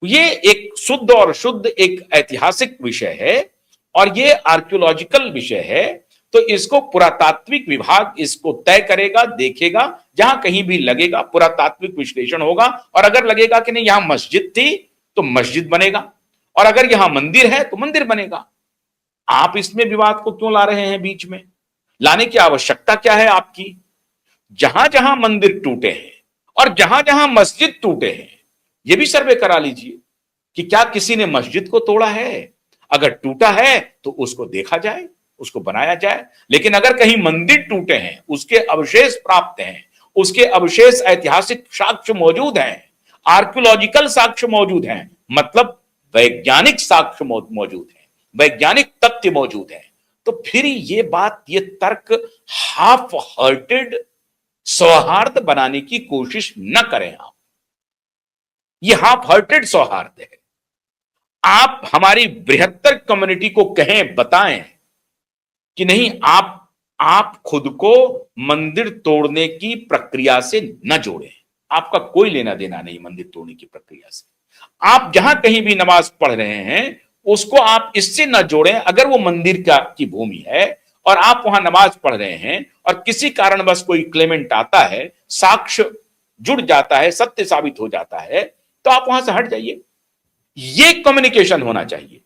ये एक शुद्ध और शुद्ध एक ऐतिहासिक विषय है और ये आर्कियोलॉजिकल विषय है। तो इसको पुरातात्विक विभाग इसको तय करेगा, देखेगा, जहां कहीं भी लगेगा पुरातात्विक विश्लेषण होगा, और अगर लगेगा कि नहीं यहां मस्जिद थी तो मस्जिद बनेगा, और अगर यहां मंदिर है तो मंदिर बनेगा। आप इसमें विवाद को क्यों ला रहे हैं बीच में? लाने की आवश्यकता क्या है आपकी? जहां जहां मंदिर टूटे हैं और जहां जहां मस्जिद टूटे हैं, यह भी सर्वे करा लीजिए कि क्या किसी ने मस्जिद को तोड़ा है। अगर टूटा है तो उसको देखा जाए, उसको बनाया जाए। लेकिन अगर कहीं मंदिर टूटे हैं, उसके अवशेष प्राप्त हैं, उसके अवशेष ऐतिहासिक साक्ष्य मौजूद हैं, आर्कियोलॉजिकल साक्ष्य मौजूद हैं, मतलब वैज्ञानिक साक्ष्य मौजूद हैं, वैज्ञानिक तथ्य मौजूद हैं, तो फिर ये बात, ये तर्क हाफ हार्टेड सौहार्द बनाने की कोशिश न करें आप। ये हाफ हार्टेड सौहार्द है। आप हमारी बृहत्तर कम्युनिटी को कहें, बताएं कि नहीं आप खुद को मंदिर तोड़ने की प्रक्रिया से न जोड़ें। आपका कोई लेना देना नहीं मंदिर तोड़ने की प्रक्रिया से। आप जहां कहीं भी नमाज पढ़ रहे हैं उसको आप इससे न जोड़ें। अगर वो मंदिर की भूमि है और आप वहां नमाज पढ़ रहे हैं और किसी कारणवश कोई क्लेमेंट आता है, साक्ष्य जुड़ जाता है, सत्य साबित हो जाता है, तो आप वहां से हट जाइए। ये कम्युनिकेशन होना चाहिए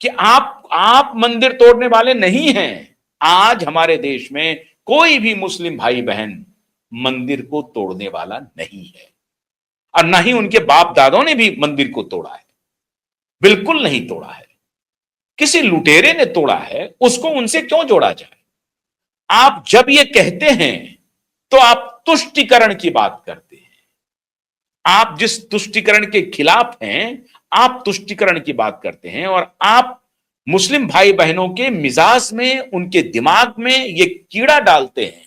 कि आप मंदिर तोड़ने वाले नहीं हैं। आज हमारे देश में कोई भी मुस्लिम भाई बहन मंदिर को तोड़ने वाला नहीं है, और ना ही उनके बाप दादों ने भी मंदिर को तोड़ा है, बिल्कुल नहीं तोड़ा है। किसी लुटेरे ने तोड़ा है, उसको उनसे क्यों जोड़ा जाए? आप जब ये कहते हैं तो आप तुष्टीकरण की बात करते हैं। आप जिस तुष्टीकरण के खिलाफ हैं, आप तुष्टीकरण की बात करते हैं, और आप मुस्लिम भाई बहनों के मिजाज में, उनके दिमाग में ये कीड़ा डालते हैं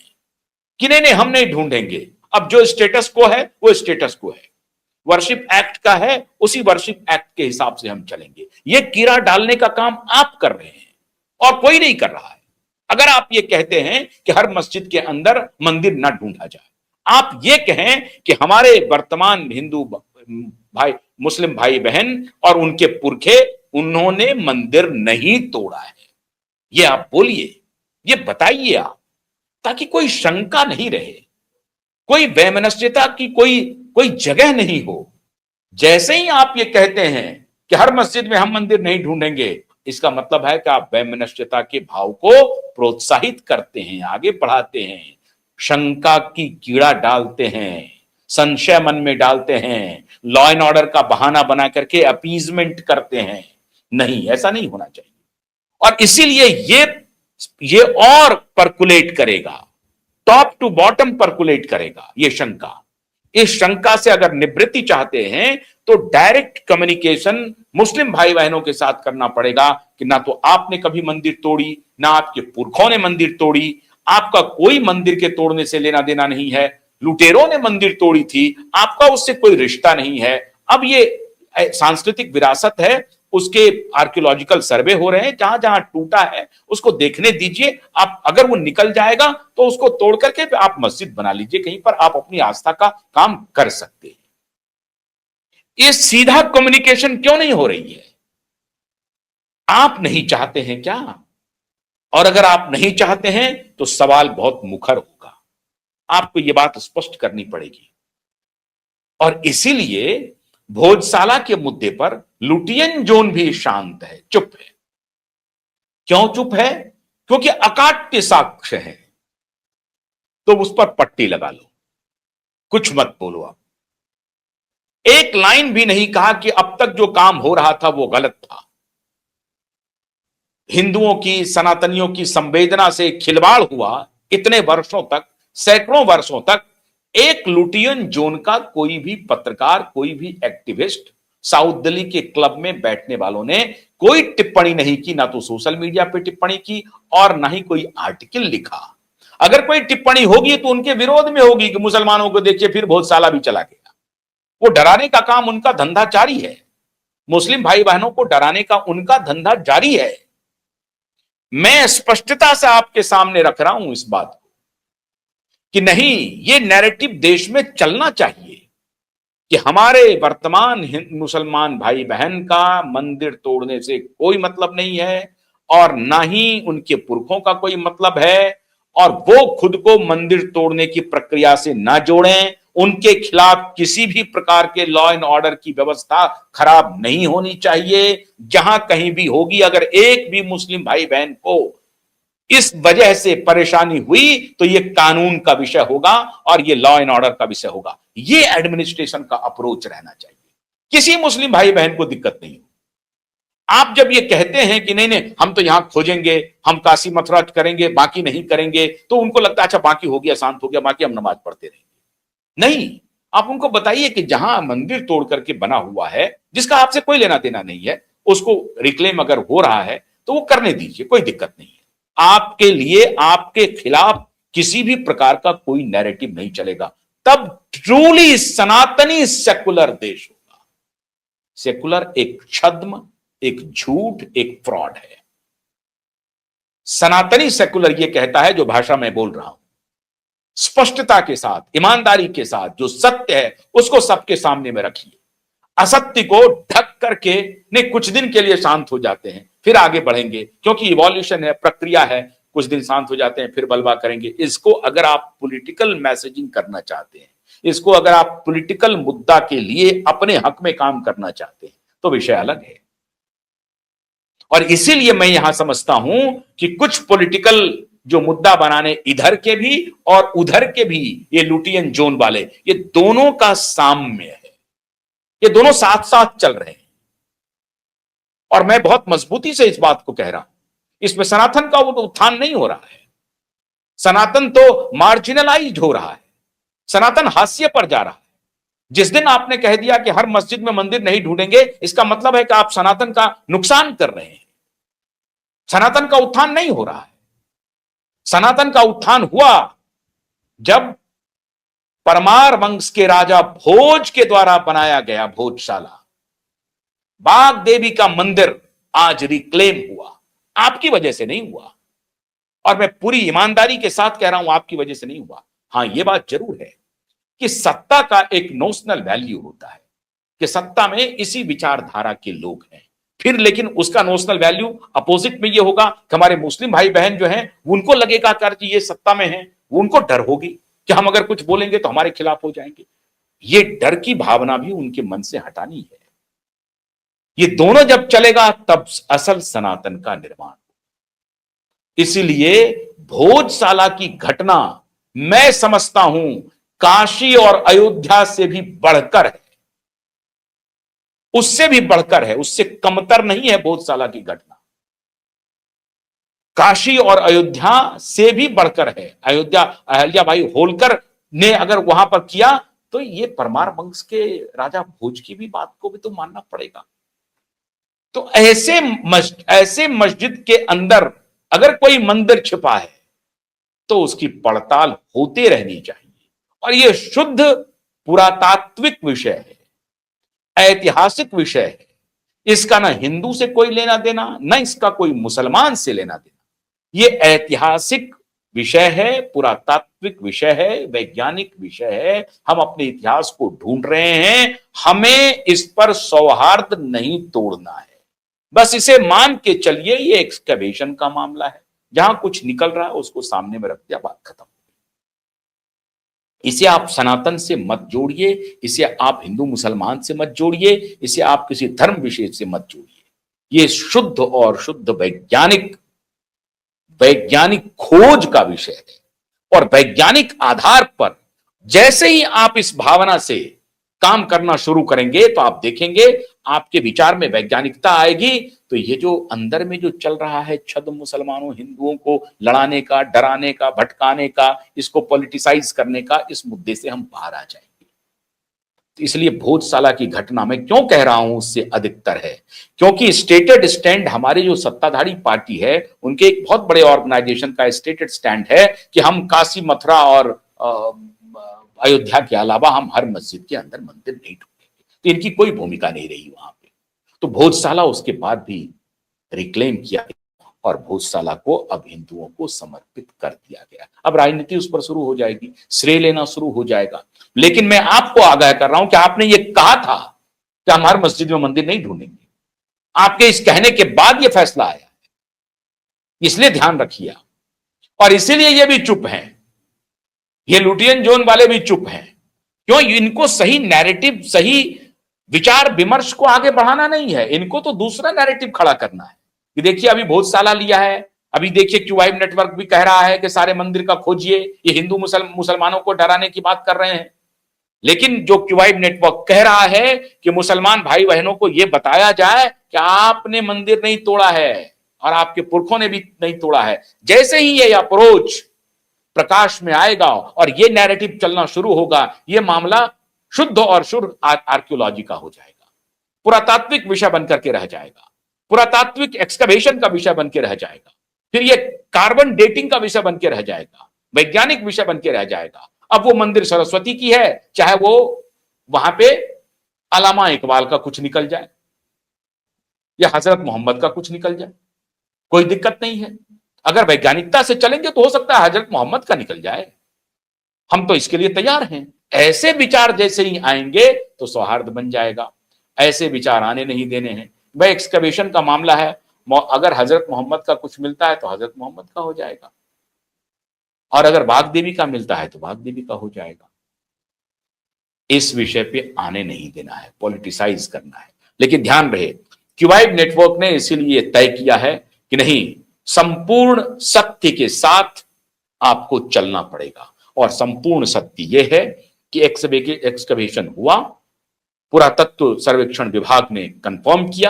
कि नहीं नहीं हम नहीं ढूंढेंगे, अब जो स्टेटस को है वो स्टेटस को है, वर्शिप एक्ट का है उसी वर्शिप एक्ट के हिसाब से हम चलेंगे। ये कीड़ा डालने का काम आप कर रहे हैं और कोई नहीं कर रहा है। अगर आप ये कहते हैं कि हर मस्जिद के अंदर मंदिर ना ढूंढा जाए, आप ये कहें कि हमारे वर्तमान हिंदू भाई, मुस्लिम भाई बहन और उनके पुरखे, उन्होंने मंदिर नहीं तोड़ा है, ये आप बोलिए, ये बताइए आप, ताकि कोई शंका नहीं रहे, कोई वैमनस्यता की कोई कोई जगह नहीं हो। जैसे ही आप ये कहते हैं कि हर मस्जिद में हम मंदिर नहीं ढूंढेंगे, इसका मतलब है कि आप वैमनस्यता के भाव को प्रोत्साहित करते हैं, आगे बढ़ाते हैं, शंका की कीड़ा डालते हैं, संशय मन में डालते हैं, लॉ एंड ऑर्डर का बहाना बना करके अपीजमेंट करते हैं। नहीं, ऐसा नहीं होना चाहिए। और इसीलिए ये और परकुलेट करेगा, टॉप टू बॉटम परकुलेट करेगा ये शंका। इस शंका से अगर निवृत्ति चाहते हैं तो डायरेक्ट कम्युनिकेशन मुस्लिम भाई बहनों के साथ करना पड़ेगा कि ना तो आपने कभी मंदिर तोड़ी, ना आपके पुरखों ने मंदिर तोड़ी, आपका कोई मंदिर के तोड़ने से लेना देना नहीं है। लुटेरों ने मंदिर तोड़ी थी, आपका उससे कोई रिश्ता नहीं है। अब ये सांस्कृतिक विरासत है, उसके आर्कियोलॉजिकल सर्वे हो रहे हैं, जहां जहां टूटा है उसको देखने दीजिए। आप अगर वो निकल जाएगा तो उसको तोड़ करके आप मस्जिद बना लीजिए, कहीं पर आप अपनी आस्था का काम कर सकते हैं। ये सीधा कम्युनिकेशन क्यों नहीं हो रही है? आप नहीं चाहते हैं क्या? और अगर आप नहीं चाहते हैं तो सवाल बहुत मुखर होगा, आपको यह बात स्पष्ट करनी पड़ेगी। और इसीलिए भोजशाला के मुद्दे पर लुटियन जोन भी शांत है, चुप है। क्यों चुप है? क्योंकि अकाट्य साक्ष्य है, तो उस पर पट्टी लगा लो, कुछ मत बोलो। आप एक लाइन भी नहीं कहा कि अब तक जो काम हो रहा था वो गलत था। हिंदुओं की, सनातनियों की संवेदना से खिलवाड़ हुआ इतने वर्षों तक, सैकड़ों वर्षों तक। एक लुटियन जोन का कोई भी पत्रकार, कोई भी एक्टिविस्ट, साउथ दिल्ली के क्लब में बैठने वालों ने कोई टिप्पणी नहीं की, ना तो सोशल मीडिया पे टिप्पणी की और ना ही कोई आर्टिकल लिखा। अगर कोई टिप्पणी होगी तो उनके विरोध में होगी कि मुसलमानों को देखिए फिर भोजशाला भी चला गया। वो डराने का काम उनका धंधा जारी है, मुस्लिम भाई बहनों को डराने का उनका धंधा जारी है। मैं स्पष्टता से आपके सामने रख रहा हूं इस बात को कि नहीं, ये नैरेटिव देश में चलना चाहिए कि हमारे वर्तमान मुसलमान भाई बहन का मंदिर तोड़ने से कोई मतलब नहीं है और ना ही उनके पुरखों का कोई मतलब है, और वो खुद को मंदिर तोड़ने की प्रक्रिया से ना जोड़ें। उनके खिलाफ किसी भी प्रकार के लॉ एंड ऑर्डर की व्यवस्था खराब नहीं होनी चाहिए। जहां कहीं भी होगी, अगर एक भी मुस्लिम भाई बहन को इस वजह से परेशानी हुई तो ये कानून का विषय होगा और ये लॉ एंड ऑर्डर का विषय होगा। ये एडमिनिस्ट्रेशन का अप्रोच रहना चाहिए। किसी मुस्लिम भाई बहन को दिक्कत नहीं हो। आप जब ये कहते हैं कि नहीं नहीं हम तो यहां खोजेंगे, हम काशी मथुरा करेंगे, बाकी नहीं करेंगे, तो उनको लगता है अच्छा बाकी हो गया, शांत हो गया, बाकी हम नमाज पढ़ते रहेंगे। नहीं, आप उनको बताइए कि जहां मंदिर तोड़ करके बना हुआ है, जिसका आपसे कोई लेना देना नहीं है, उसको रिक्लेम अगर हो रहा है तो वो करने दीजिए, कोई दिक्कत नहीं है। आपके लिए आपके खिलाफ किसी भी प्रकार का कोई नैरेटिव नहीं चलेगा। तब ट्रूली सनातनी सेकुलर देश होगा। सेकुलर एक छद्म, एक झूठ, एक फ्रॉड है। सनातनी सेकुलर ये कहता है जो भाषा में बोल रहा हूं, स्पष्टता के साथ, ईमानदारी के साथ, जो सत्य है उसको सबके सामने में रखिए। असत्य को ढक करके नहीं, कुछ दिन के लिए शांत हो जाते हैं, फिर आगे बढ़ेंगे, क्योंकि इवोल्यूशन है, प्रक्रिया है। कुछ दिन शांत हो जाते हैं, फिर बलवा करेंगे। इसको अगर आप पॉलिटिकल मैसेजिंग करना चाहते हैं, इसको अगर आप पॉलिटिकल मुद्दा के लिए अपने हक में काम करना चाहते हैं, तो विषय अलग है। और इसीलिए मैं यहां समझता हूं कि कुछ पॉलिटिकल जो मुद्दा बनाने इधर के भी और उधर के भी, ये लुटियन जोन वाले, ये दोनों का साम्य है। ये दोनों साथ साथ चल रहे हैं। और मैं बहुत मजबूती से इस बात को कह रहा हूं, इसमें सनातन का वो उत्थान नहीं हो रहा है। सनातन तो मार्जिनलाइज्ड हो रहा है, सनातन हास्य पर जा रहा है। जिस दिन आपने कह दिया कि हर मस्जिद में मंदिर नहीं ढूंढेंगे, इसका मतलब है कि आप सनातन का नुकसान कर रहे हैं। सनातन का उत्थान नहीं हो रहा है। सनातन का उत्थान हुआ जब परमार वंश के राजा भोज के द्वारा बनाया गया भोजशाला, बाग देवी का मंदिर आज रिक्लेम हुआ। आपकी वजह से नहीं हुआ, और मैं पूरी ईमानदारी के साथ कह रहा हूं आपकी वजह से नहीं हुआ। हां, यह बात जरूर है कि सत्ता का एक नोशनल वैल्यू होता है कि सत्ता में इसी विचारधारा के लोग हैं। फिर लेकिन उसका नोशनल वैल्यू अपोजिट में ये होगा कि हमारे मुस्लिम भाई बहन जो हैं उनको लगेगा कि ये सत्ता में है, उनको डर होगी कि हम अगर कुछ बोलेंगे तो हमारे खिलाफ हो जाएंगे। ये डर की भावना भी उनके मन से हटानी है। ये दोनों जब चलेगा तब असल सनातन का निर्माण। इसलिए भोजशाला की घटना मैं समझता हूं काशी और अयोध्या से भी बढ़कर है, उससे भी बढ़कर है, उससे कमतर नहीं है भोजशाला की घटना। काशी और अयोध्या से भी बढ़कर है। अयोध्या अहल्याबाई होलकर ने अगर वहां पर किया तो ये परमार वंश के राजा भोज की भी बात को भी तो मानना पड़ेगा। तो ऐसे मस्जिद के अंदर अगर कोई मंदिर छिपा है तो उसकी पड़ताल होते रहनी चाहिए। और यह शुद्ध पुरातात्विक विषय है, ऐतिहासिक विषय है। इसका ना हिंदू से कोई लेना देना, ना इसका कोई मुसलमान से लेना देना। यह ऐतिहासिक विषय है, पुरातात्विक विषय है, वैज्ञानिक विषय है। हम अपने इतिहास को ढूंढ रहे हैं। हमें इस पर सौहार्द नहीं तोड़ना है। बस इसे मान के चलिए ये एक्सकवेशन का मामला है, जहां कुछ निकल रहा है उसको सामने में रख दिया, बात खत्म। इसे आप सनातन से मत जोड़िए, इसे आप हिंदू मुसलमान से मत जोड़िए, इसे आप किसी धर्म विशेष से मत जोड़िए। ये शुद्ध और शुद्ध वैज्ञानिक खोज का विषय है। और वैज्ञानिक आधार पर जैसे ही आप इस भावना से काम करना शुरू करेंगे तो आप देखेंगे आपके विचार में वैज्ञानिकता आएगी। तो ये जो अंदर में जो चल रहा है छद्म मुसलमानों हिंदुओं को लड़ाने का, डराने का, भटकाने का, इसको पॉलिटिसाइज करने का, इस मुद्दे से हम बाहर आ जाएंगे। तो इसलिए भोजशाला की घटना में क्यों कह रहा हूं उससे अधिकतर है, क्योंकि स्टेटेड स्टैंड हमारी जो सत्ताधारी पार्टी है उनके एक बहुत बड़े ऑर्गेनाइजेशन का स्टेटेड स्टैंड है कि हम काशी मथुरा और अयोध्या के अलावा हम हर मस्जिद के अंदर मंदिर नहीं ढूंढेंगे। तो इनकी कोई भूमिका नहीं रही वहां पे। तो भोजशाला उसके बाद भी रिक्लेम किया गया और भोजशाला को अब हिंदुओं को समर्पित कर दिया गया। अब राजनीति उस पर शुरू हो जाएगी, श्रेय लेना शुरू हो जाएगा। लेकिन मैं आपको आगाह कर रहा हूं कि आपने ये कहा था कि हम हर मस्जिद में मंदिर नहीं ढूंढेंगे। आपके इस कहने के बाद यह फैसला आया, इसलिए ध्यान रखिए। और इसीलिए ये भी चुप हैं, ये लुटियन जोन वाले भी चुप हैं। क्यों? इनको सही नैरेटिव, सही विचार विमर्श को आगे बढ़ाना नहीं है, इनको तो दूसरा नैरेटिव खड़ा करना है कि देखिए अभी बहुत साला लिया है, अभी देखिए क्यूआईब नेटवर्क भी कह रहा है कि सारे मंदिर का खोजिए, ये हिंदू मुसलमानों को डराने की बात कर रहे हैं। लेकिन जो क्यूआईब नेटवर्क कह रहा है कि मुसलमान भाई बहनों को यह बताया जाए कि आपने मंदिर नहीं तोड़ा है और आपके पुरखों ने भी नहीं तोड़ा है। जैसे ही ये अप्रोच प्रकाश में आएगा और ये नैरेटिव चलना शुरू होगा, ये मामला शुद्ध और शुद्ध आर्कियोलॉजी का हो जाएगा, पुरातात्विक विषय बनकर के रह जाएगा, पुरातात्विक एक्सकवेशन का विषय बन के रह जाएगा, फिर ये कार्बन डेटिंग का विषय बन के रह जाएगा, वैज्ञानिक विषय बन के रह जाएगा। अब वो मंदिर सरस्वती की है, चाहे वो वहां पे अलामा इकबाल का कुछ निकल जाए या हजरत मोहम्मद का कुछ निकल जाए, कोई दिक्कत नहीं है। अगर वैज्ञानिकता से चलेंगे तो हो सकता है हजरत मोहम्मद का निकल जाए, हम तो इसके लिए तैयार हैं। ऐसे विचार जैसे ही आएंगे तो सौहार्द बन जाएगा, ऐसे विचार आने नहीं देने हैं। भाई एक्सकवेशन का मामला है, अगर हजरत मोहम्मद का कुछ मिलता है तो हजरत मोहम्मद का हो जाएगा, और अगर बाघ देवी का मिलता है तो बाघ देवी का हो जाएगा। इस विषय पे आने नहीं देना है, पॉलिटिसाइज करना है। लेकिन ध्यान रहे, क्यूआईब नेटवर्क ने इसीलिए तय किया है कि नहीं, संपूर्ण सत्य के साथ आपको चलना पड़ेगा। और संपूर्ण सत्य यह है कि एक्सकवेशन हुआ, पुरातत्व सर्वेक्षण विभाग ने कंफर्म किया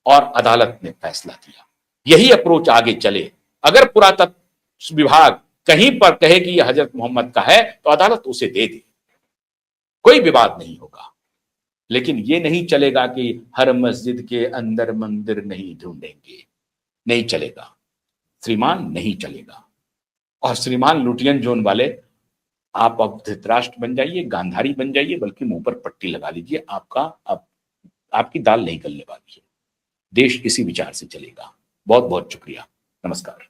और अदालत ने फैसला दिया। यही अप्रोच आगे चले। अगर पुरातत्व विभाग कहीं पर कहे कि यह हजरत मोहम्मद का है तो अदालत उसे दे दे, कोई विवाद नहीं होगा। लेकिन यह नहीं चलेगा कि हर मस्जिद के अंदर मंदिर नहीं ढूंढेंगे, नहीं चलेगा श्रीमान, नहीं चलेगा। और श्रीमान लुटियन जोन वाले, आप अब धृतराष्ट्र बन जाइए, गांधारी बन जाइए, बल्कि मुंह पर पट्टी लगा लीजिए, आपकी दाल नहीं गलने वाली है। देश इसी विचार से चलेगा। बहुत बहुत शुक्रिया, नमस्कार।